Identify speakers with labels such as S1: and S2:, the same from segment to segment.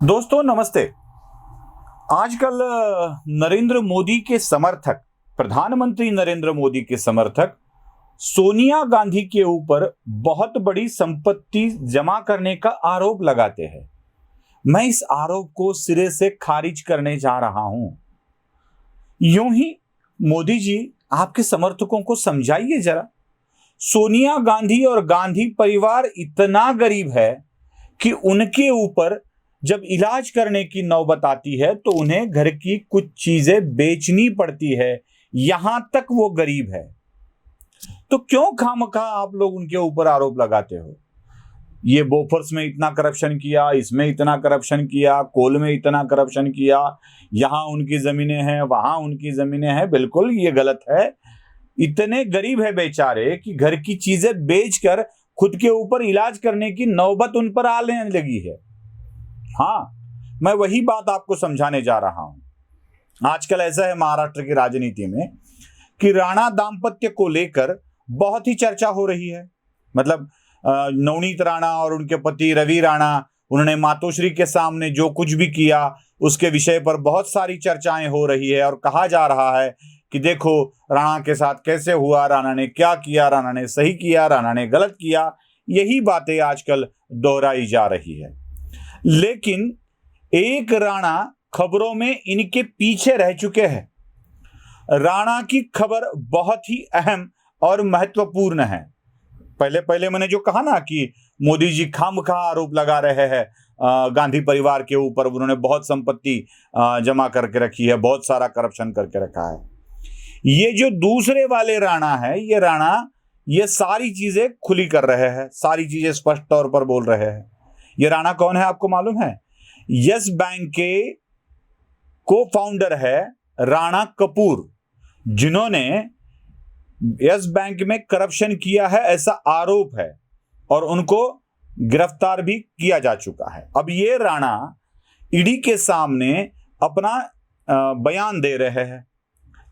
S1: दोस्तों नमस्ते। आजकल नरेंद्र मोदी के समर्थक, प्रधानमंत्री नरेंद्र मोदी के समर्थक सोनिया गांधी के ऊपर बहुत बड़ी संपत्ति जमा करने का आरोप लगाते हैं। मैं इस आरोप को सिरे से खारिज करने जा रहा हूं। यूं ही मोदी जी आपके समर्थकों को समझाइए जरा। सोनिया गांधी और गांधी परिवार इतना गरीब है कि उनके ऊपर जब इलाज करने की नौबत आती है तो उन्हें घर की कुछ चीजें बेचनी पड़ती है। यहां तक वो गरीब है, तो क्यों खामखा आप लोग उनके ऊपर आरोप लगाते हो? ये बोफर्स में इतना करप्शन किया, इसमें इतना करप्शन किया, कोल में इतना करप्शन किया, यहां उनकी जमीनें हैं, वहां उनकी जमीनें हैं। बिल्कुल ये गलत है। इतने गरीब है बेचारे कि घर की चीजें बेचकर खुद के ऊपर इलाज करने की नौबत उन पर आने लगी है। हाँ, मैं वही बात आपको समझाने जा रहा हूं। आजकल ऐसा है महाराष्ट्र की राजनीति में कि राणा दाम्पत्य को लेकर बहुत ही चर्चा हो रही है। मतलब नवनीत राणा और उनके पति रवि राणा, उन्होंने मातोश्री के सामने जो कुछ भी किया उसके विषय पर बहुत सारी चर्चाएं हो रही है और कहा जा रहा है कि देखो राणा के साथ कैसे हुआ, राणा ने क्या किया, राणा ने सही किया, राणा ने गलत किया। यही बातें आजकल दोहराई जा रही है। लेकिन एक राणा खबरों में इनके पीछे रह चुके हैं। राणा की खबर बहुत ही अहम और महत्वपूर्ण है। पहले मैंने जो कहा ना कि मोदी जी खामखा आरोप लगा रहे हैं गांधी परिवार के ऊपर, उन्होंने बहुत संपत्ति जमा करके रखी है, बहुत सारा करप्शन करके रखा है। ये जो दूसरे वाले राणा है, ये राणा ये सारी चीजें खुली कर रहे हैं, सारी चीजें स्पष्ट तौर पर बोल रहे हैं। ये राणा कौन है आपको मालूम है? यस बैंक के को फाउंडर है राणा कपूर, जिन्होंने यस बैंक में करप्शन किया है ऐसा आरोप है और उनको गिरफ्तार भी किया जा चुका है। अब ये राणा ईडी के सामने अपना बयान दे रहे हैं।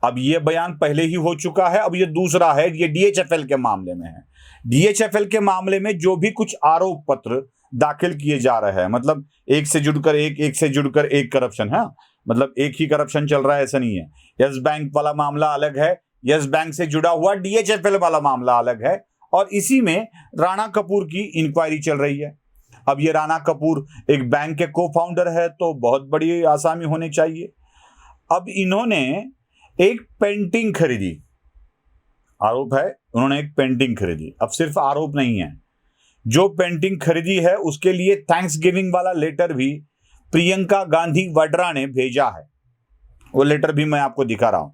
S1: अब ये बयान पहले ही हो चुका है, अब ये दूसरा है, ये डीएचएफएल के मामले में है। डीएचएफएल के मामले में जो भी कुछ आरोप पत्र दाखिल किए जा रहे हैं, मतलब एक से जुड़कर एक करप्शन है। मतलब एक ही करप्शन चल रहा है ऐसा नहीं है। यस बैंक वाला मामला अलग है, यस बैंक से जुड़ा हुआ डीएचएफएल वाला मामला अलग है, और इसी में राणा कपूर की इंक्वायरी चल रही है। अब ये राणा कपूर एक बैंक के को फाउंडर है तो बहुत बड़ी आसामी होनी चाहिए। अब इन्होंने एक पेंटिंग खरीदी, आरोप है उन्होंने एक पेंटिंग खरीदी। अब सिर्फ आरोप नहीं है, जो पेंटिंग खरीदी है उसके लिए थैंक्स गिविंग वाला लेटर भी प्रियंका गांधी वड्रा ने भेजा है। वो लेटर भी मैं आपको दिखा रहा हूं,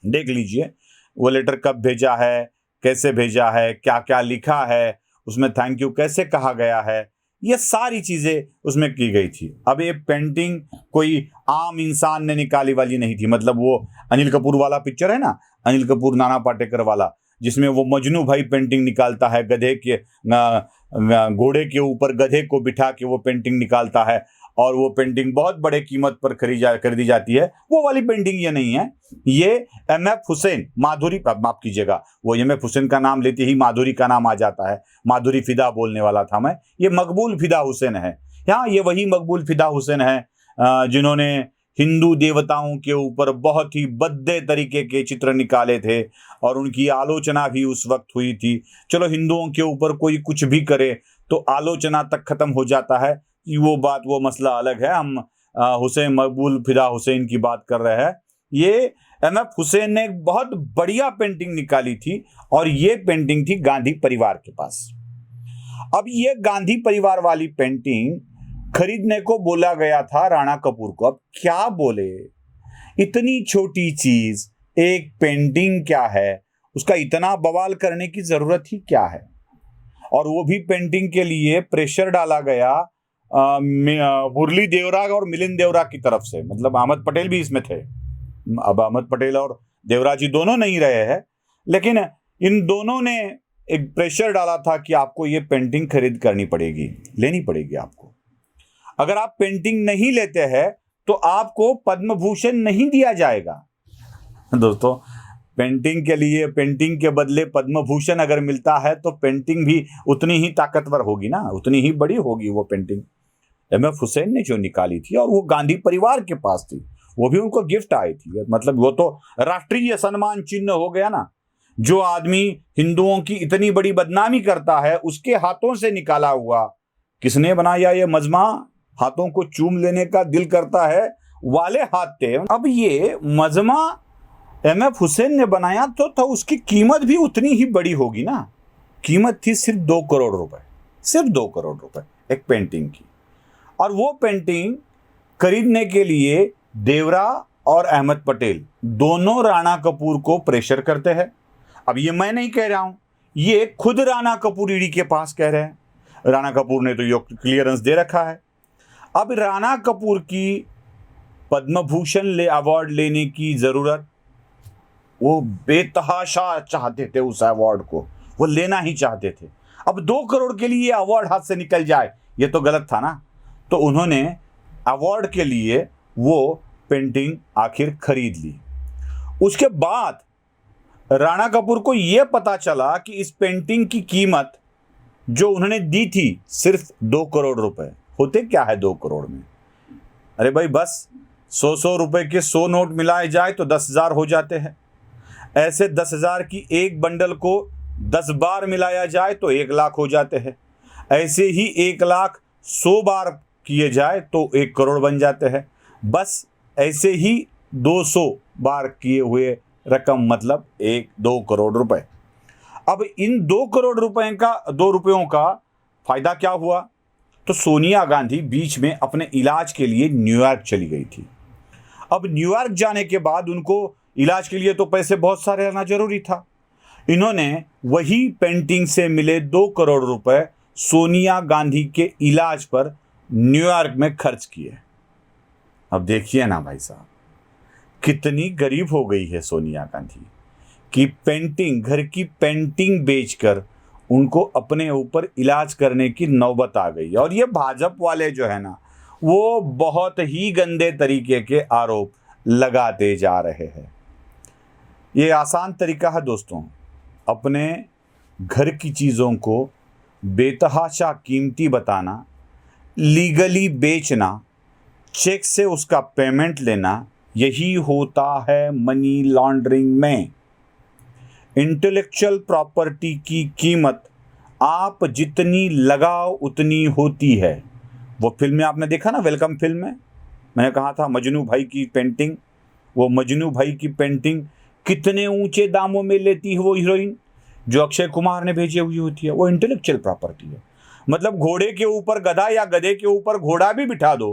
S1: देख लीजिए वो लेटर कब भेजा है, कैसे भेजा है, क्या क्या लिखा है, उसमें थैंक यू कैसे कहा गया है, ये सारी चीजें उसमें की गई थी। अब ये पेंटिंग कोई आम इंसान ने निकाली वाली नहीं थी। मतलब वो अनिल कपूर वाला पिक्चर है ना, अनिल कपूर नाना पाटेकर वाला, जिसमें वो मजनू भाई पेंटिंग निकालता है, गधे के घोड़े के ऊपर गधे को बिठा के वो पेंटिंग निकालता है और वो पेंटिंग बहुत बड़े कीमत पर खरीदी जाती है। वो वाली पेंटिंग ये नहीं है। ये एमएफ हुसैन, माधुरी, माफ कीजिएगा, वो एमएफ हुसैन का नाम लेते ही माधुरी का नाम आ जाता है। माधुरी फिदा बोलने वाला था मैं। ये मकबूल फिदा हुसैन है। हाँ, ये वही मकबूल फिदा हुसैन है जिन्होंने हिंदू देवताओं के ऊपर बहुत ही भद्दे तरीके के चित्र निकाले थे और उनकी आलोचना भी उस वक्त हुई थी। चलो हिंदुओं के ऊपर कोई कुछ भी करे तो आलोचना तक खत्म हो जाता है, वो बात, वो मसला अलग है। हम हुसैन, मकबूल फिदा हुसैन की बात कर रहे हैं। ये एमएफ हुसैन ने एक बहुत बढ़िया पेंटिंग निकाली थी और ये पेंटिंग थी गांधी परिवार के पास। अब ये गांधी परिवार वाली पेंटिंग खरीदने को बोला गया था राणा कपूर को। अब क्या बोले, इतनी छोटी चीज एक पेंटिंग क्या है, उसका इतना बवाल करने की जरूरत ही क्या है? और वो भी पेंटिंग के लिए प्रेशर डाला गया मुरली देवरा और मिलिंद देवरा की तरफ से। मतलब अहमद पटेल भी इसमें थे। अब अहमद पटेल और देवरा जी दोनों नहीं रहे हैं, लेकिन इन दोनों ने एक प्रेशर डाला था कि आपको ये पेंटिंग खरीद करनी पड़ेगी, लेनी पड़ेगी आपको। अगर आप पेंटिंग नहीं लेते हैं तो आपको पद्म भूषण नहीं दिया जाएगा। दोस्तों, पेंटिंग के लिए, पेंटिंग के बदले पद्म भूषण अगर मिलता है तो पेंटिंग भी उतनी ही ताकतवर होगी ना, उतनी ही बड़ी होगी वो पेंटिंग। एमएफ हुसैन ने जो निकाली थी, और वो गांधी परिवार के पास थी, वो भी उनको गिफ्ट आई थी। मतलब वो तो राष्ट्रीय सम्मान चिन्ह हो गया ना। जो आदमी हिंदुओं की इतनी बड़ी बदनामी करता है, उसके हाथों से निकाला हुआ, किसने बनाया ये मजमा, हाथों को चूम लेने का दिल करता है वाले हाथ थे। अब ये मजमा एमएफ हुसैन ने बनाया तो उसकी कीमत भी उतनी ही बड़ी होगी ना। कीमत थी सिर्फ 2 करोड़ रुपए, सिर्फ 2 करोड़ रुपए एक पेंटिंग की। और वो पेंटिंग खरीदने के लिए देवरा और अहमद पटेल दोनों राणा कपूर को प्रेशर करते हैं। अब ये मैं नहीं कह रहा हूं, ये खुद राणा कपूर ईडी के पास कह रहे हैं। राणा कपूर ने तो ये क्लियरेंस दे रखा है। अब राणा कपूर की पद्म भूषण अवार्ड लेने की जरूरत, वो बेतहाशा चाहते थे उस अवार्ड को, वो लेना ही चाहते थे। अब 2 करोड़ के लिए अवार्ड हाथ से निकल जाए, ये तो गलत था ना। तो उन्होंने अवार्ड के लिए वो पेंटिंग आखिर खरीद ली। उसके बाद राणा कपूर को यह पता चला कि इस पेंटिंग की कीमत जो उन्होंने दी थी सिर्फ 2 करोड़ रुपए। होते क्या है 2 करोड़ में? अरे भाई, बस 100 रुपए के 100 नोट मिलाए जाए तो 10,000 हो जाते हैं। ऐसे 10,000 की एक बंडल को 10 बार मिलाया जाए तो 1 लाख हो जाते हैं। ऐसे ही 1 लाख 100 बार किए जाए तो 1 करोड़ बन जाते हैं। बस ऐसे ही 200 बार किए हुए रकम मतलब 2 करोड़ रुपए। अब इन 2 करोड़ रुपए का 2 रुपयों का फायदा क्या हुआ? तो सोनिया गांधी बीच में अपने इलाज के लिए न्यूयॉर्क चली गई थी। अब न्यूयॉर्क जाने के बाद उनको इलाज के लिए तो पैसे बहुत सारे आना जरूरी था। इन्होंने वही पेंटिंग से मिले 2 करोड़ रुपए सोनिया गांधी के इलाज पर न्यूयॉर्क में खर्च किए। अब देखिए ना भाई साहब, कितनी गरीब हो गई है सोनिया गांधी कि पेंटिंग, घर की पेंटिंग बेचकर उनको अपने ऊपर इलाज करने की नौबत आ गई। और ये भाजपा वाले जो है ना, वो बहुत ही गंदे तरीके के आरोप लगाते जा रहे हैं। ये आसान तरीका है दोस्तों, अपने घर की चीज़ों को बेतहाशा कीमती बताना, लीगली बेचना, चेक से उसका पेमेंट लेना, यही होता है मनी लॉन्ड्रिंग में। इंटेलेक्चुअल प्रॉपर्टी की कीमत आप जितनी लगाओ उतनी होती है। वो फिल्म में आपने देखा ना, वेलकम फिल्म में मैंने कहा था मजनू भाई की पेंटिंग, वो मजनू भाई की पेंटिंग कितने ऊंचे दामों में लेती है वो हीरोइन जो अक्षय कुमार ने भेजी हुई होती है। वो इंटेलेक्चुअल प्रॉपर्टी है। मतलब घोड़े के ऊपर गधा या गधे के ऊपर घोड़ा भी बिठा दो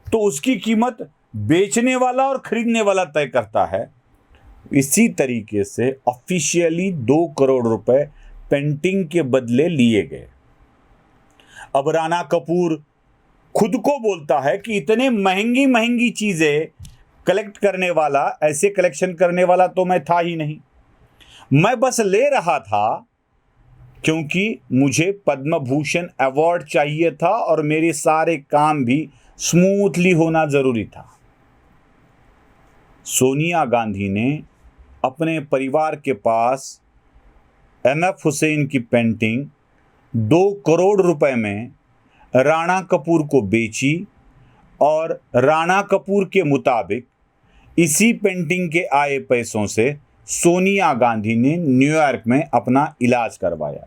S1: तो उसकी कीमत बेचने वाला और खरीदने वाला तय करता है। इसी तरीके से ऑफिशियली 2 करोड़ रुपए पेंटिंग के बदले लिए गए। अब राणा कपूर खुद को बोलता है कि इतने महंगी महंगी चीजें कलेक्ट करने वाला, ऐसे कलेक्शन करने वाला तो मैं था ही नहीं। मैं बस ले रहा था क्योंकि मुझे पद्म भूषण अवार्ड चाहिए था और मेरे सारे काम भी स्मूथली होना जरूरी था। सोनिया गांधी ने अपने परिवार के पास एमएफ हुसैन की पेंटिंग 2 करोड़ रुपए में राणा कपूर को बेची और राणा कपूर के मुताबिक इसी पेंटिंग के आए पैसों से सोनिया गांधी ने न्यूयॉर्क में अपना इलाज करवाया।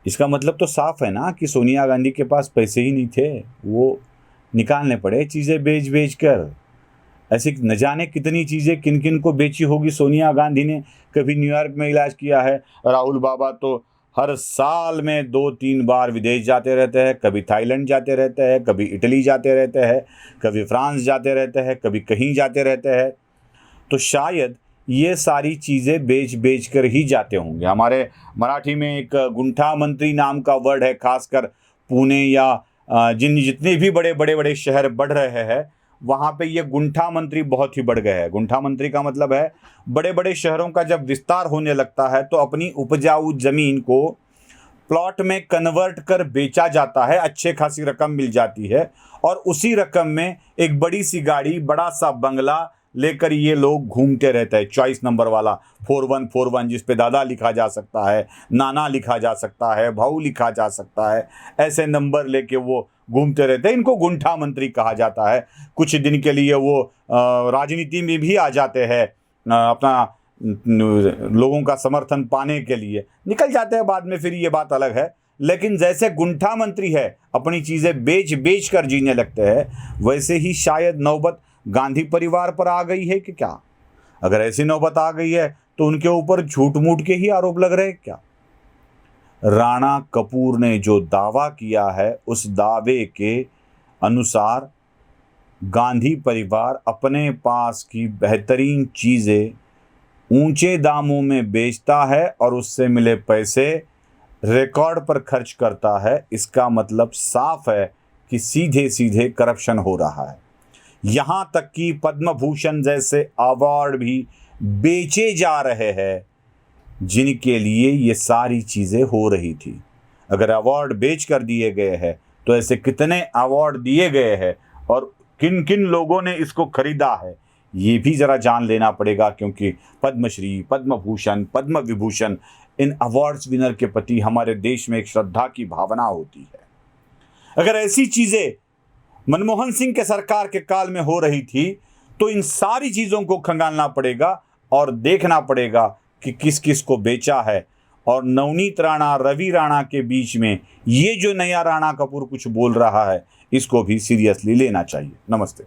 S1: इसका मतलब तो साफ है ना कि सोनिया गांधी के पास पैसे ही नहीं थे, वो निकालने पड़े चीज़ें बेच बेच कर। ऐसी न जाने कितनी चीज़ें किन किन को बेची होगी सोनिया गांधी ने। कभी न्यूयॉर्क में इलाज किया है, राहुल बाबा तो हर साल में 2-3 बार विदेश जाते रहते हैं, कभी थाईलैंड जाते रहते हैं, कभी इटली जाते रहते हैं, कभी फ्रांस जाते रहते हैं, कभी कहीं जाते रहते हैं। तो शायद ये सारी चीज़ें बेच बेच कर ही जाते होंगे। हमारे मराठी में एक गुंठा मंत्री नाम का वर्ड है, खासकर पुणे या जितने भी बड़े बड़े शहर बढ़ रहे हैं वहाँ पे ये गुंठा मंत्री बहुत ही बढ़ गए हैं। गुंठा मंत्री का मतलब है बड़े बड़े शहरों का जब विस्तार होने लगता है तो अपनी उपजाऊ जमीन को प्लॉट में कन्वर्ट कर बेचा जाता है, अच्छे खासी रकम मिल जाती है और उसी रकम में एक बड़ी सी गाड़ी, बड़ा सा बंगला लेकर ये लोग घूमते रहते हैं। चॉइस नंबर वाला 4141 जिस पे दादा लिखा जा सकता है, नाना लिखा जा सकता है, भाऊ लिखा जा सकता है, ऐसे नंबर लेके वो घूमते रहते हैं। इनको गुंठा मंत्री कहा जाता है। कुछ दिन के लिए वो राजनीति में भी आ जाते हैं, अपना लोगों का समर्थन पाने के लिए निकल जाते हैं, बाद में फिर ये बात अलग है। लेकिन जैसे गुंठा मंत्री है, अपनी चीज़ें बेच बेच कर जीने लगते हैं, वैसे ही शायद नौबत गांधी परिवार पर आ गई है कि क्या? अगर ऐसी नौबत आ गई है तो उनके ऊपर झूठ मूठ के ही आरोप लग रहे हैं क्या? राणा कपूर ने जो दावा किया है, उस दावे के अनुसार गांधी परिवार अपने पास की बेहतरीन चीज़ें ऊंचे दामों में बेचता है और उससे मिले पैसे रिकॉर्ड पर खर्च करता है। इसका मतलब साफ है कि सीधे सीधे करप्शन हो रहा है। यहाँ तक कि पद्म भूषण जैसे अवार्ड भी बेचे जा रहे हैं, जिनके लिए ये सारी चीज़ें हो रही थी। अगर अवार्ड बेच कर दिए गए हैं तो ऐसे कितने अवार्ड दिए गए हैं और किन किन लोगों ने इसको खरीदा है, ये भी ज़रा जान लेना पड़ेगा। क्योंकि पद्मश्री, पद्म भूषण, पद्म विभूषण, इन अवार्ड्स विनर के प्रति हमारे देश में एक श्रद्धा की भावना होती है। अगर ऐसी चीज़ें मनमोहन सिंह के सरकार के काल में हो रही थी तो इन सारी चीज़ों को खंगालना पड़ेगा और देखना पड़ेगा कि किस किस को बेचा है। और नवनीत राणा, रवि राणा के बीच में ये जो नया राणा कपूर कुछ बोल रहा है, इसको भी सीरियसली लेना चाहिए। नमस्ते।